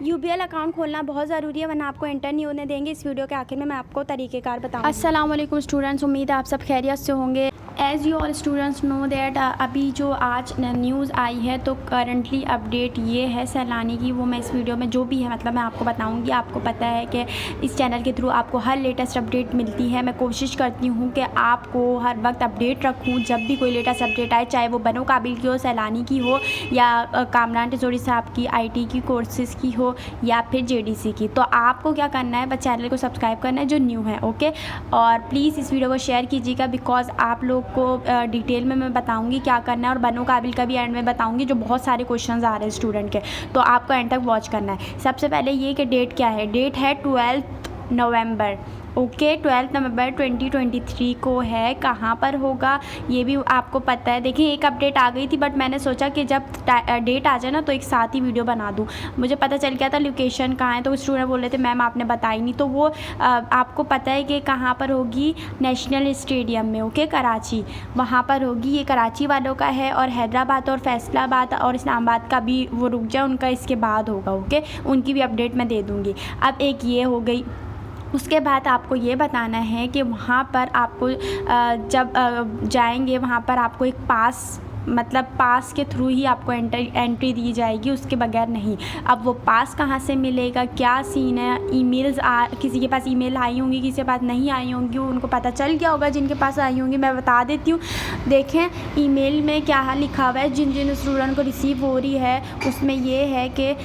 UBL account खोलना बहुत ज़रूरी है, वरना आपको एंटर नहीं होने देंगे। इस वीडियो के आखिर में मैं आपको तरीक़ेकार बताऊंगी। अस्सलाम वालेकुम स्टूडेंट्स, उम्मीद है आप सब खैरियत से होंगे। As you all students know that अभी जो आज न्यूज़ आई है तो करंटली अपडेट ये है सैलानी की, वो मैं इस वीडियो में जो भी है मतलब मैं आपको बताऊंगी। आपको पता है कि इस चैनल के थ्रू आपको हर लेटेस्ट अपडेट मिलती है। मैं कोशिश करती हूँ कि आपको हर वक्त अपडेट रखूँ जब भी कोई लेटेस्ट अपडेट आए, चाहे वो बनो काबिल की हो, सैलानी की हो, या कामरान टिजोरी साहब की IT की कोर्सेज़ की हो, या फिर JDC की। तो आपको क्या करना है, बस चैनल को सब्सक्राइब करना है जो न्यू है, ओके। और प्लीज़ इस वीडियो को शेयर कीजिएगा, बिकॉज आप लोग को डिटेल में मैं बताऊंगी क्या करना है, और बनो काबिल का भी एंड में बताऊंगी जो बहुत सारे क्वेश्चंस आ रहे हैं स्टूडेंट के, तो आपको एंड तक वॉच करना है। सबसे पहले ये कि डेट क्या है, डेट है 12 नवंबर, ओके। 12 नवंबर 2023 को है। कहाँ पर होगा ये भी आपको पता है। देखिए एक अपडेट आ गई थी, बट मैंने सोचा कि जब डेट आ जाए ना तो एक साथ ही वीडियो बना दूँ। मुझे पता चल गया था लोकेशन कहाँ है, तो स्टूडेंट बोल रहे थे मैम आपने बताई नहीं, तो वो आपको पता है कि कहाँ पर होगी, नेशनल स्टेडियम में, ओके, कराची, वहाँ पर होगी। ये कराची वालों का है, और हैदराबाद और फैसलाबाद और इस्लामाबाद का भी वो रुक जाए, उनका इसके बाद होगा, ओके। उनकी भी अपडेट मैं दे दूँगी। अब एक ये हो गई। उसके बाद आपको ये बताना है कि वहाँ पर आपको जब जाएंगे वहाँ पर आपको एक पास, मतलब पास के थ्रू ही आपको एंट्री दी जाएगी, उसके बगैर नहीं। अब वो पास कहाँ से मिलेगा, क्या सीन है, ईमेल्स किसी के पास ईमेल आई होंगी, किसी के पास नहीं आई होंगी, उनको पता चल गया होगा। जिनके पास आई होंगी मैं बता देती हूँ। देखें ईमेल में क्या लिखा हुआ है, जिन जिन स्टूडेंट को रिसीव हो रही है उसमें ये है कि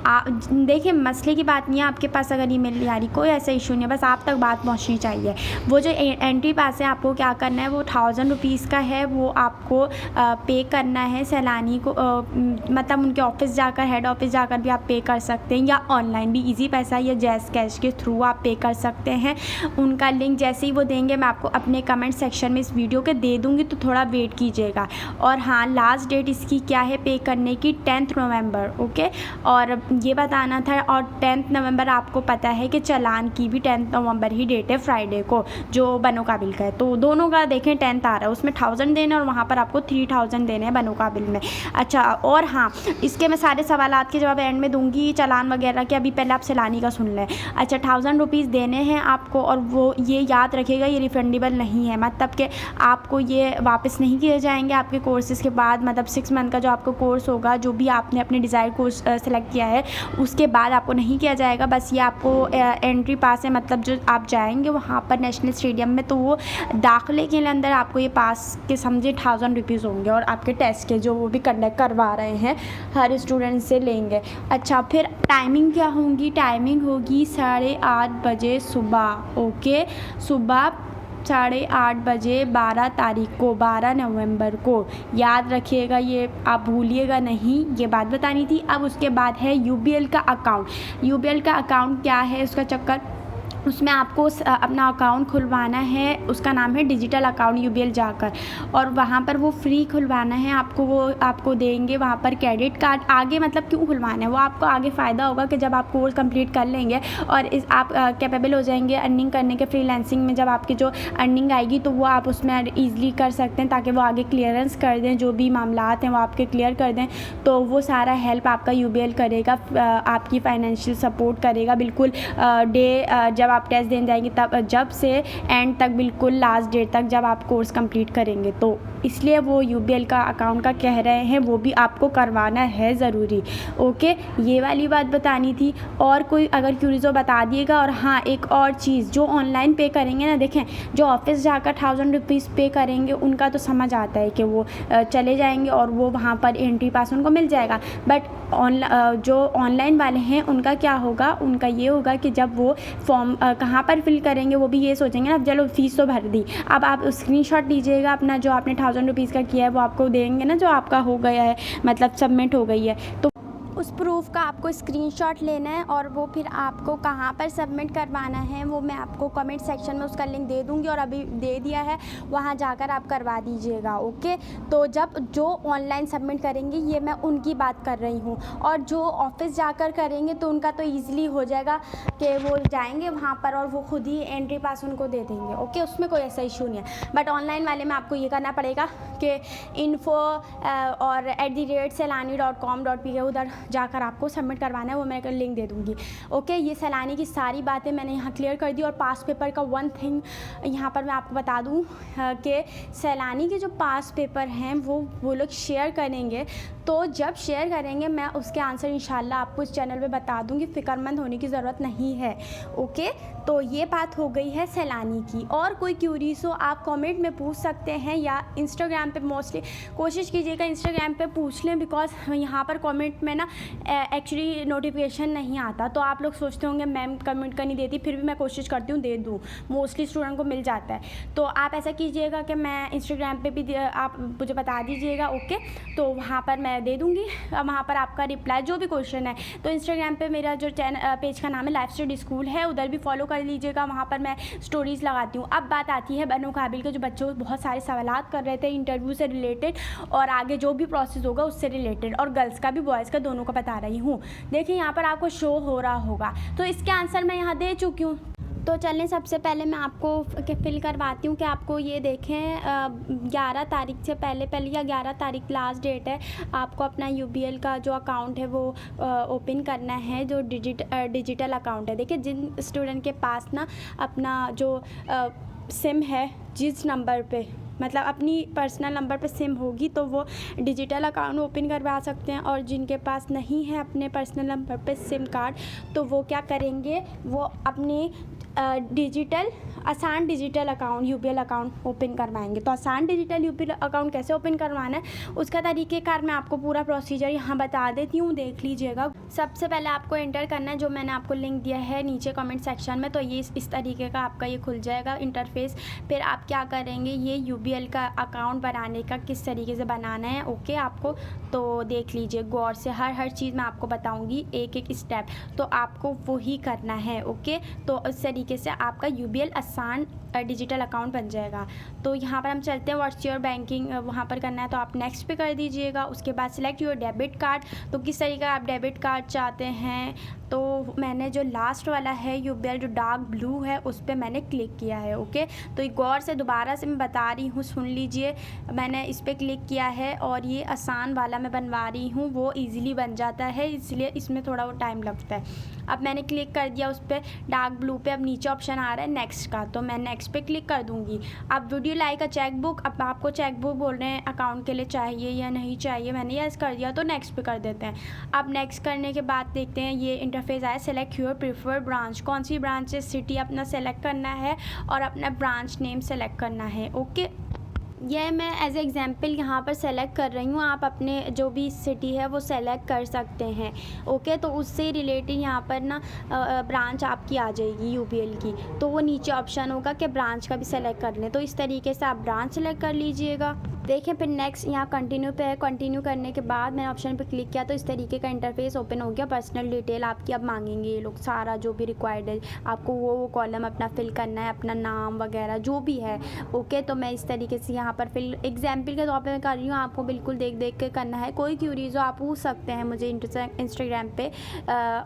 देखिए मसले की बात नहीं है, आपके पास अगर ईमेल नहीं आ रही कोई ऐसा इशू नहीं है, बस आप तक बात पहुंचनी चाहिए। वो जो एंट्री पास है आपको क्या करना है, वो 1000 रुपीज़ का है, वो आपको पे करना है सैलानी को, मतलब उनके ऑफिस जाकर, हेड ऑफिस जाकर भी आप पे कर सकते हैं, या ऑनलाइन भी इजी पैसा या जैज़ कैश के थ्रू आप पे कर सकते हैं। उनका लिंक जैसे ही वो देंगे मैं आपको अपने कमेंट सेक्शन में इस वीडियो के दे दूँगी, तो थोड़ा वेट कीजिएगा। और हाँ, लास्ट डेट इसकी क्या है पे करने की, 10 नवंबर, ओके। और ये बताना था। और 10 नवंबर आपको पता है कि चालान की भी 10 नवंबर ही डेट है, फ्राइडे को, जो बनो काबिल का है। तो दोनों का देखें 10 आ रहा है, उसमें 1000 देने और वहाँ पर आपको 3000 देने हैं बनो काबिल में। अच्छा, और हाँ, इसके मैं सारे सवालात के जवाब एंड में दूंगी, चालान वगैरह के। अभी पहले आप सैलानी का सुन लें। अच्छा, 1000 रुपीज़ देने हैं आपको, और वो ये याद रखिएगा ये रिफंडेबल नहीं है, मतलब कि आपको ये वापस नहीं किए जाएंगे आपके कोर्सेज़ के बाद, मतलब 6 मंथ का जो आपका कोर्स होगा, जो भी आपने अपने डिज़ायर कोर्स सेलेक्ट किया है उसके बाद आपको नहीं किया जाएगा। बस ये आपको एंट्री पास है, मतलब जो आप जाएंगे वहाँ पर नेशनल स्टेडियम में, तो वो दाखिले के अंदर आपको ये पास के समझे 1000 रुपीज़ होंगे, और आपके टेस्ट के जो वो भी कंडक्ट करवा रहे हैं हर स्टूडेंट से लेंगे। अच्छा, फिर टाइमिंग क्या होंगी, टाइमिंग होगी 8:30 बजे सुबह, ओके। सुबह 8:30 बजे 12 तारीख को, 12 नवंबर को, याद रखिएगा, ये आप भूलिएगा नहीं, ये बात बतानी थी। अब उसके बाद है UBL का अकाउंट। UBL का अकाउंट क्या है, उसका चक्कर, उसमें आपको अपना अकाउंट खुलवाना है, उसका नाम है डिजिटल अकाउंट UBL जाकर, और वहाँ पर वो फ्री खुलवाना है आपको। वो आपको देंगे वहाँ पर क्रेडिट कार्ड। आगे मतलब क्यों खुलवाना है, वो आपको आगे फ़ायदा होगा कि जब आप कोर्स कंप्लीट कर लेंगे और आप कैपेबल हो जाएंगे अर्निंग करने के, फ्रीलांसिंग में जब आपकी जो अर्निंग आएगी तो वो आप उसमें ईज़िली कर सकते हैं, ताकि वो आगे क्लियरेंस कर दें, जो भी मामलात हैं वो आपके क्लियर कर दें। तो वो सारा हेल्प आपका UBL करेगा, आपकी फाइनेंशियल सपोर्ट करेगा बिल्कुल। जब आप टेस्ट देने जाएंगे तब, जब से एंड तक, बिल्कुल लास्ट डेट तक जब आप कोर्स कंप्लीट करेंगे, तो इसलिए वो UBL का अकाउंट का कह रहे हैं, वो भी आपको करवाना है ज़रूरी, ओके। ये वाली बात बतानी थी। और कोई अगर क्यूरीज हो बता दिएगा। और हाँ, एक और चीज़, जो ऑनलाइन पे करेंगे ना, देखें जो ऑफिस जाकर 1000 रुपीज़ पे करेंगे उनका तो समझ आता है कि वो चले जाएंगे और वो वहाँ पर एंट्री पास उनको मिल जाएगा। बट जो ऑनलाइन वाले हैं उनका क्या होगा, उनका ये होगा कि जब वो फॉर्म कहाँ पर फिल करेंगे, वो भी ये सोचेंगे ना, चलो फ़ीस तो भर दी, अब आप स्क्रीनशॉट लीजिएगा अपना, जो आपने 1000 रुपीज़ का किया है वो आपको देंगे ना, जो आपका हो गया है, मतलब सबमिट हो गई है, तो उस प्रूफ का आपको स्क्रीनशॉट लेना है, और वो फिर आपको कहाँ पर सबमिट करवाना है वो मैं आपको कमेंट सेक्शन में उसका लिंक दे दूँगी, और अभी दे दिया है, वहाँ जाकर आप करवा दीजिएगा, ओके। तो जब जो ऑनलाइन सबमिट करेंगे, ये मैं उनकी बात कर रही हूँ, और जो ऑफिस जाकर करेंगे तो उनका तो ईज़िली हो जाएगा कि वो जाएंगे वहाँ पर और वो खुद ही एंट्री पास उनको दे देंगे, ओके, उसमें कोई ऐसा इशू नहीं है। बट ऑनलाइन वाले में आपको ये करना पड़ेगा कि info और @seilani.com.pk उधर जाकर आपको सबमिट करवाना है, वो मैं लिंक दे दूँगी। ओके, ये सैलानी की सारी बातें मैंने यहाँ क्लियर कर दी। और पास पेपर का वन थिंग यहाँ पर मैं आपको बता दूँ कि सैलानी के जो पास पेपर हैं वो लोग शेयर करेंगे, तो जब शेयर करेंगे मैं उसके आंसर इंशाल्लाह आपको इस चैनल पे बता दूँगी, फ़िक्रमंद होने की ज़रूरत नहीं है। ओके, तो ये बात हो गई है सैलानी की। और कोई क्यूरीज हो आप कमेंट में पूछ सकते हैं, या इंस्टाग्राम पे मोस्टली कोशिश कीजिएगा इंस्टाग्राम पे पूछ लें, बिकॉज यहाँ पर कमेंट में ना एक्चुअली नोटिफिकेशन नहीं आता। तो आप लोग सोचते होंगे मैम कमेंट का नहीं देती, फिर भी मैं कोशिश करती हूँ दे दूँ, मोस्टली स्टूडेंट को मिल जाता है। तो आप ऐसा कीजिएगा कि मैं इंस्टाग्राम पे भी आप मुझे बता दीजिएगा। ओके, तो वहाँ पर मैं दे दूँगी, वहाँ पर आपका रिप्लाई जो भी क्वेश्चन है। तो इंस्टाग्राम पे मेरा जो पेज का नाम है लाइफ स्टडी स्कूल है, उधर भी फॉलो कर लीजिएगा, वहाँ पर मैं स्टोरीज़ लगाती हूँ। अब बात आती है बनो काबिल के, जो बच्चों बहुत सारे सवालात कर रहे थे इंटरव्यू से रिलेटेड और आगे जो भी प्रोसेस होगा उससे रिलेटेड, और गर्ल्स का भी बॉयज़ का दोनों का बता रही हूँ। देखिए यहाँ पर आपको शो हो रहा होगा, तो इसके आंसर मैं यहाँ दे चुकी हूँ। तो चलें सबसे पहले मैं आपको फिल करवाती हूँ कि आपको ये देखें 11 तारीख से पहले या 11 तारीख लास्ट डेट है, आपको अपना UBL का जो अकाउंट है वो ओपन करना है, जो डिजिटल अकाउंट है। देखिए जिन स्टूडेंट के पास ना अपना जो सिम है, जिस नंबर पे मतलब अपनी पर्सनल नंबर पे सिम होगी तो वो डिजिटल अकाउंट ओपन करवा सकते हैं, और जिनके पास नहीं है अपने पर्सनल नंबर पे सिम कार्ड तो वो क्या करेंगे, वो अपनी आसान digital account UBL account open करवाएंगे। तो आसान डिजिटल UBL अकाउंट कैसे ओपन करवाना है उसका तरीक़ेकार मैं आपको पूरा प्रोसीजर यहाँ बता देती हूँ, देख लीजिएगा। सबसे पहले आपको एंटर करना है, जो मैंने आपको लिंक दिया है नीचे कमेंट सेक्शन में, तो ये इस तरीके का आपका ये खुल जाएगा इंटरफेस। फिर आप क्या करेंगे, ये UBL का अकाउंट बनाने का किस तरीके से बनाना है, ओके, आपको तो देख लीजिए गौर से, हर चीज़ मैं आपको बताऊँगी एक एक स्टेप, तो आपको वही करना है। ओके, तो इस तरीके से आपका UBL आसान डिजिटल अकाउंट बन जाएगा। तो यहाँ पर हम चलते हैं, व्हाट्स योर बैंकिंग वहाँ पर करना है, तो आप नेक्स्ट पे कर दीजिएगा। उसके बाद सिलेक्ट योर डेबिट कार्ड, तो किस तरीके का आप डेबिट कार्ड चाहते हैं, तो मैंने जो लास्ट वाला है UBL जो डार्क ब्लू है उस पर मैंने क्लिक किया है। ओके, तो एक गौर से दोबारा से मैं बता रही हूँ, सुन लीजिए, मैंने इस पर क्लिक किया है और ये आसान वाला मैं बनवा रही हूँ, वो ईज़िली बन जाता है, इसलिए इसमें थोड़ा वो टाइम लगता है। अब मैंने क्लिक कर दिया उस पर डार्क ब्लू पे, अब नीचे ऑप्शन आ रहा है नेक्स्ट का, तो मैं नेक्स्ट पे क्लिक कर दूँगी। अब वीडियो लाइक अ चेकबुक, अब आपको चेकबुक बोल रहे हैं अकाउंट के लिए चाहिए या नहीं चाहिए, मैंने यस कर दिया, तो नेक्स्ट पे कर देते हैं। अब नेक्स्ट करने के बाद देखते हैं ये इंटरफेस आया, सेलेक्ट योर प्रीफर्ड ब्रांच, कौन सी ब्रांच सिटी अपना सेलेक्ट करना है और अपना ब्रांच नेम सेलेक्ट करना है। ओके, यह मैं एज एग्जांपल यहाँ पर सेलेक्ट कर रही हूँ, आप अपने जो भी सिटी है वो सेलेक्ट कर सकते हैं। ओके, तो उससे रिलेटेड यहाँ पर ना ब्रांच आपकी आ जाएगी UBL की, तो वो नीचे ऑप्शन होगा कि ब्रांच का भी सेलेक्ट कर लें, तो इस तरीके से आप ब्रांच सेलेक्ट कर लीजिएगा। देखें फिर नेक्स्ट यहाँ कंटिन्यू पे है, कंटिन्यू करने के बाद मैंने ऑप्शन पे क्लिक किया तो इस तरीके का इंटरफेस ओपन हो गया। पर्सनल डिटेल आपकी अब मांगेंगे ये लोग, सारा जो भी रिक्वायर्ड है आपको वो कॉलम अपना फिल करना है, अपना नाम वगैरह जो भी है। ओके, तो मैं इस तरीके से यहाँ पर फिल एग्जाम्पल के तौर पर मैं कर रही हूँ, आपको बिल्कुल देख के करना है। कोई क्यूरीज हो आप पूछ सकते हैं मुझे इंस्टाग्राम पे,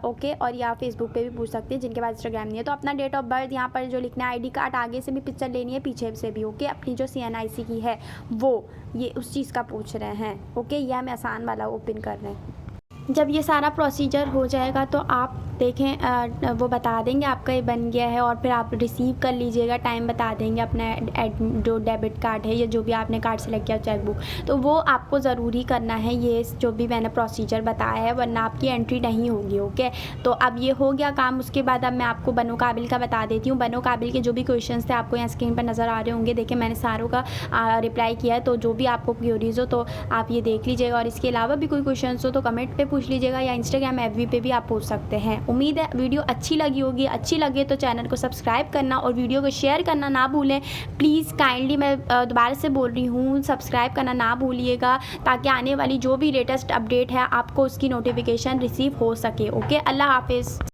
ओके, और या फेसबुक पे भी पूछ सकते हैं जिनके पास इंस्टाग्राम नहीं है। तो अपना डेट ऑफ बर्थ यहाँ पर जो लिखना है, ID कार्ड आगे से भी पिक्चर लेनी है पीछे से भी। ओके, अपनी जो CNIC की है वो, ये उस चीज़ का पूछ रहे हैं। ओके, यह हमें आसान वाला ओपन कर रहे हैं। जब ये सारा प्रोसीजर हो जाएगा तो आप देखें वो बता देंगे आपका ये बन गया है, और फिर आप रिसीव कर लीजिएगा, टाइम बता देंगे अपना जो डेबिट कार्ड है या जो भी आपने कार्ड सेलेक्ट किया चेकबुक, तो वो आपको ज़रूरी करना है ये जो भी मैंने प्रोसीजर बताया है, वरना आपकी एंट्री नहीं होगी। ओके, तो अब ये हो गया काम। उसके बाद अब मैं आपको बनो काबिल का बता देती हूँ। बनो काबिल के जो भी क्वेश्चन थे आपको यहाँ स्क्रीन पर नज़र आ रहे होंगे, देखिए मैंने सारों का रिप्लाई किया है, तो जो भी आपको क्यूरीज हो तो आप ये देख लीजिएगा, और इसके अलावा भी कोई क्वेश्चन हो तो कमेंट पे पूछ लीजिएगा या इंस्टाग्राम FB पे भी आप पूछ सकते हैं। उम्मीद है वीडियो अच्छी लगी होगी, अच्छी लगे तो चैनल को सब्सक्राइब करना और वीडियो को शेयर करना ना भूलें प्लीज़। काइंडली मैं दोबारा से बोल रही हूँ, सब्सक्राइब करना ना भूलिएगा, ताकि आने वाली जो भी लेटेस्ट अपडेट है आपको उसकी नोटिफिकेशन रिसीव हो सके। ओके, अल्लाह हाफिज़।